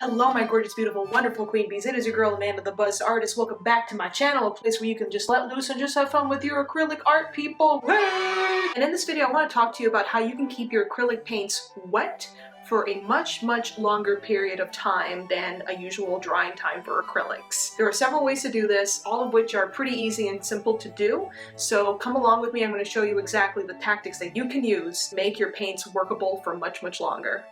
Hello my gorgeous, beautiful, wonderful queen bees. It is your girl Amanda the Buzzed Artist. Welcome back to my channel, a place where you can just let loose and just have fun with your acrylic art, people. Whee! And in this video I want to talk to you about how you can keep your acrylic paints wet for a much longer period of time than a usual drying time for acrylics. There are several ways to do this, all of which are pretty easy and simple to do. So come along with me, I'm going to show you exactly the tactics that you can use to make your paints workable for much longer.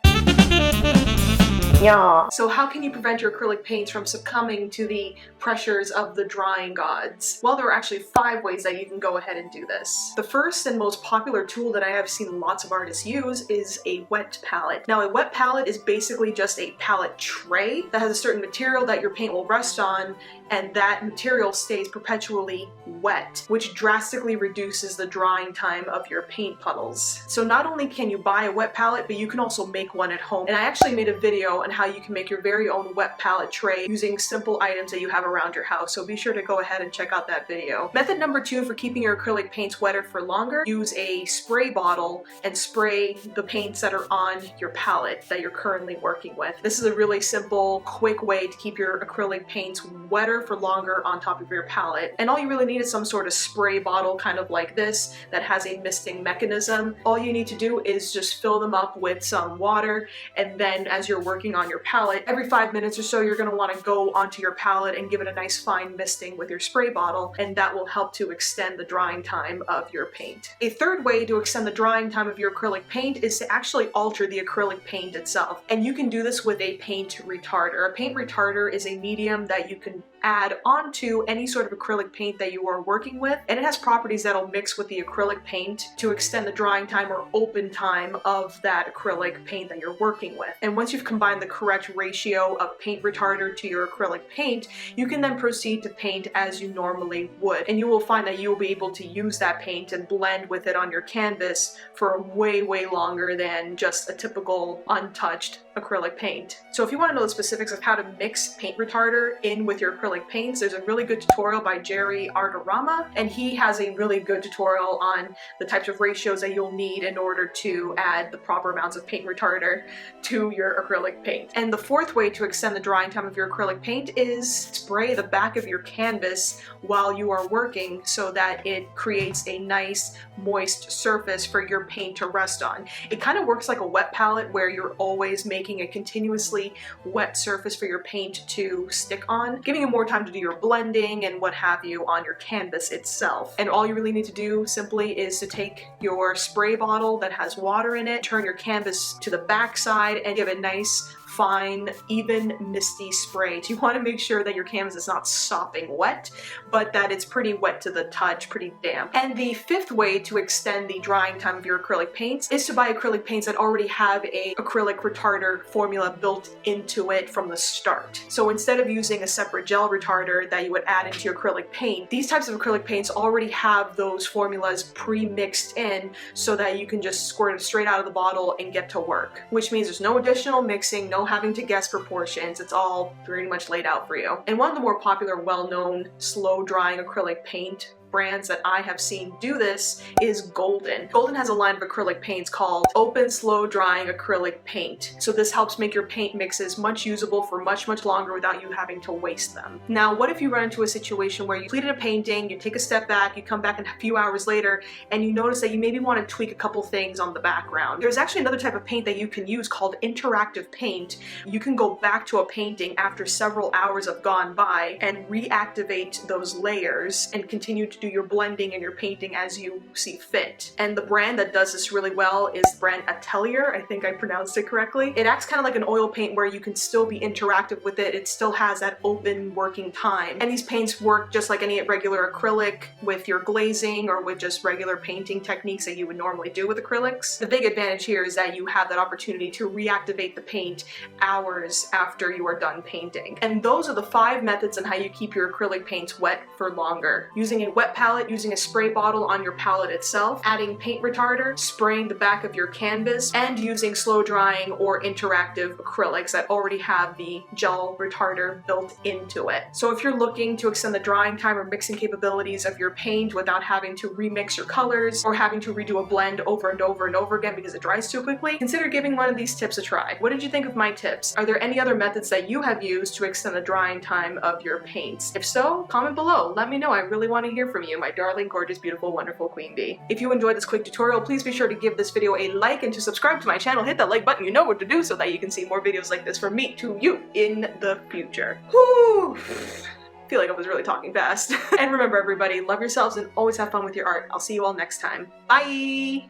Yeah. So how can you prevent your acrylic paints from succumbing to the pressures of the drying gods? Well, there are actually 5 ways that you can go ahead and do this. The first and most popular tool that I have seen lots of artists use is a wet palette. Now, a wet palette is basically just a palette tray that has a certain material that your paint will rest on, and that material stays perpetually wet, which drastically reduces the drying time of your paint puddles. So not only can you buy a wet palette, but you can also make one at home. And I actually made a video on how you can make your very own wet palette tray using simple items that you have around your house, so be sure to go ahead and check out that video. Method number 2 for keeping your acrylic paints wetter for longer: use a spray bottle and spray the paints that are on your palette that you're currently working with. This is a really simple, quick way to keep your acrylic paints wetter for longer on top of your palette. And all you really need is some sort of spray bottle, kind of like this, that has a misting mechanism. All you need to do is just fill them up with some water, and then as you're working on your palette, every 5 minutes or so you're going to want to go onto your palette and give it a nice fine misting with your spray bottle, and that will help to extend the drying time of your paint. A third way to extend the drying time of your acrylic paint is to actually alter the acrylic paint itself. And you can do this with a paint retarder. A paint retarder is a medium that you can add onto any sort of acrylic paint that you are working with, and it has properties that'll mix with the acrylic paint to extend the drying time or open time of that acrylic paint that you're working with. And once you've combined the correct ratio of paint retarder to your acrylic paint, you can then proceed to paint as you normally would, and you will find that you will be able to use that paint and blend with it on your canvas for way longer than just a typical untouched acrylic paint. So if you want to know the specifics of how to mix paint retarder in with your acrylic paints, there's a really good tutorial by Jerry Artarama, and he has a really good tutorial on the types of ratios that you'll need in order to add the proper amounts of paint retarder to your acrylic paint. And the fourth way to extend the drying time of your acrylic paint is spray the back of your canvas while you are working, so that it creates a nice moist surface for your paint to rest on. It kind of works like a wet palette, where you're always making a continuously wet surface for your paint to stick on, giving you more time to do your blending and what have you on your canvas itself. And all you really need to do simply is to take your spray bottle that has water in it, turn your canvas to the back side, and give a nice fine, even, misty spray. So you want to make sure that your canvas is not sopping wet, but that it's pretty wet to the touch, pretty damp. And the fifth way to extend the drying time of your acrylic paints is to buy acrylic paints that already have a acrylic retarder formula built into it from the start. So instead of using a separate gel retarder that you would add into your acrylic paint, these types of acrylic paints already have those formulas pre-mixed in, so that you can just squirt it straight out of the bottle and get to work. Which means there's no additional mixing, no having to guess proportions. It's all pretty much laid out for you. And one of the more popular, well-known, slow-drying acrylic paint brands that I have seen do this is Golden. Golden has a line of acrylic paints called Open Slow Drying Acrylic Paint. So this helps make your paint mixes much usable for much longer without you having to waste them. Now, what if you run into a situation where you completed a painting, you take a step back, you come back a few hours later, and you notice that you maybe want to tweak a couple things on the background? There's actually another type of paint that you can use called interactive paint. You can go back to a painting after several hours have gone by and reactivate those layers and continue to do your blending and your painting as you see fit. And the brand that does this really well is the brand Atelier. I think I pronounced it correctly. It acts kind of like an oil paint, where you can still be interactive with it. It still has that open working time. And these paints work just like any regular acrylic, with your glazing or with just regular painting techniques that you would normally do with acrylics. The big advantage here is that you have that opportunity to reactivate the paint hours after you are done painting. And those are the 5 methods on how you keep your acrylic paints wet for longer. Using a wet that palette using a spray bottle on your palette itself, adding paint retarder, spraying the back of your canvas, and using slow drying or interactive acrylics that already have the gel retarder built into it. So if you're looking to extend the drying time or mixing capabilities of your paint without having to remix your colors or having to redo a blend over and over and over again because it dries too quickly, consider giving one of these tips a try. What did you think of my tips? Are there any other methods that you have used to extend the drying time of your paints? If so, comment below. Let me know. I really want to hear from you, my darling, gorgeous, beautiful, wonderful queen bee. If you enjoyed this quick tutorial, please be sure to give this video a like and to subscribe to my channel. Hit that like button. You know what to do so that you can see more videos like this from me to you in the future. Whew. I feel like I was really talking fast. And remember everybody, love yourselves and always have fun with your art. I'll see you all next time. Bye!